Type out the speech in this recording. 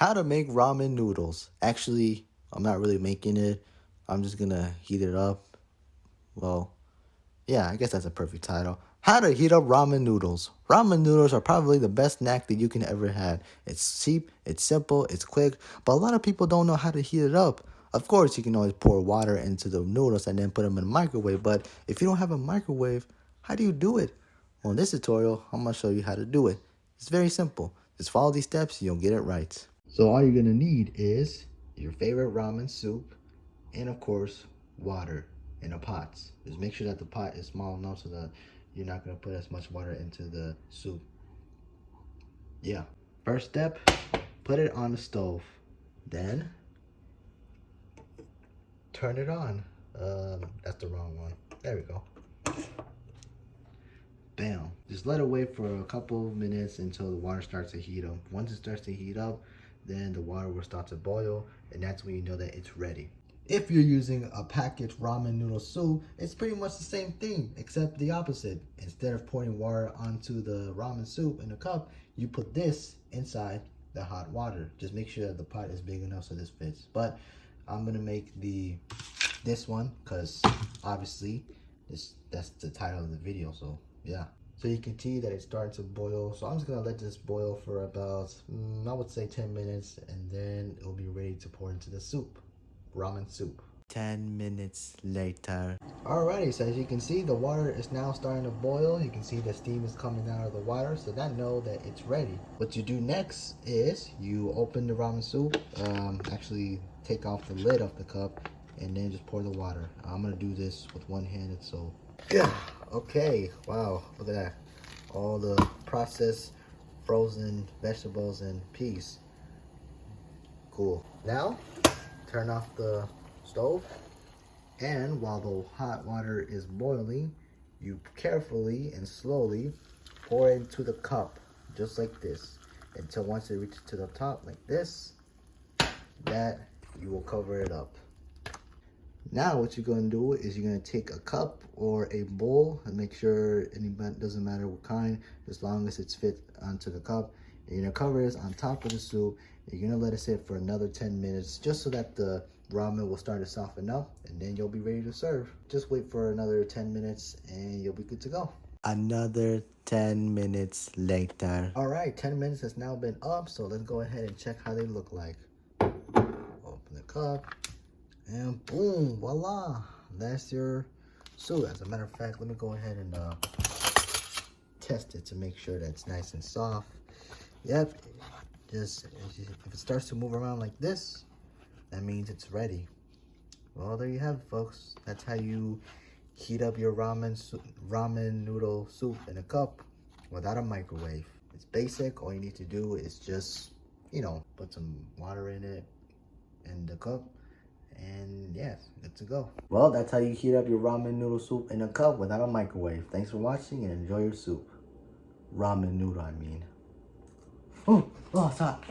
How to make ramen noodles. Actually, I'm not really making it. I'm just gonna heat it up. Well, yeah, I guess that's a perfect title. How to heat up ramen noodles. Ramen noodles are probably the best snack that you can ever have. It's cheap, it's simple, it's quick, but a lot of people don't know how to heat it up. Of course, you can always pour water into the noodles and then put them in a microwave, but if you don't have a microwave, how do you do it? Well, in this tutorial, I'm gonna show you how to do it. It's very simple. Just follow these steps, you'll get it right. So all you're gonna need is your favorite ramen soup and of course water in a pot. Just make sure that the pot is small enough so that you're not gonna put as much water into the soup. Yeah. First step, put it on the stove. Then turn it on. That's the wrong one. There we go. Bam. Just let it wait for a couple of minutes until the water starts to heat up. Once it starts to heat up, then the water will start to boil, and that's when you know that it's ready. If you're using a packaged ramen noodle soup, it's pretty much the same thing, except the opposite. Instead of pouring water onto the ramen soup in a cup, you put this inside the hot water. Just make sure that the pot is big enough so this fits. But I'm gonna make this one because obviously that's the title of the video. So yeah. So you can see that it's starting to boil. So I'm just gonna let this boil for about, I would say 10 minutes, and then it'll be ready to pour into the soup, ramen soup. 10 minutes later. Alrighty, so as you can see, the water is now starting to boil. You can see the steam is coming out of the water, so that know that it's ready. What you do next is you open the ramen soup, actually take off the lid of the cup, and then just pour the water. I'm gonna do this with one hand, so yeah. Okay, wow, look at that. All the processed frozen vegetables and peas. Cool. Now, turn off the stove, and while the hot water is boiling, you carefully and slowly pour it into the cup, just like this, until once it reaches to the top, like this, that you will cover it up. Now what you're going to do is you're going to take a cup or a bowl and make sure doesn't matter what kind, as long as it's fit onto the cup. And you're going to cover this on top of the soup. You're going to let it sit for another 10 minutes just so that the ramen will start to soften up, and then you'll be ready to serve. Just wait for another 10 minutes and you'll be good to go. Another 10 minutes later. All right, 10 minutes has now been up, so let's go ahead and check how they look like. Open the cup. And boom, voila, that's your soup. As a matter of fact, let me go ahead and test it to make sure that it's nice and soft. Yep, just if it starts to move around like this, that means it's ready. Well, there you have it, folks. That's how you heat up your ramen noodle soup in a cup without a microwave. It's basic. All you need to do is just, put some water in it in the cup. And yes, good to go. Well, that's how you heat up your ramen noodle soup in a cup without a microwave. Thanks for watching and enjoy your soup. Ramen noodle, I mean. Oh, it's hot.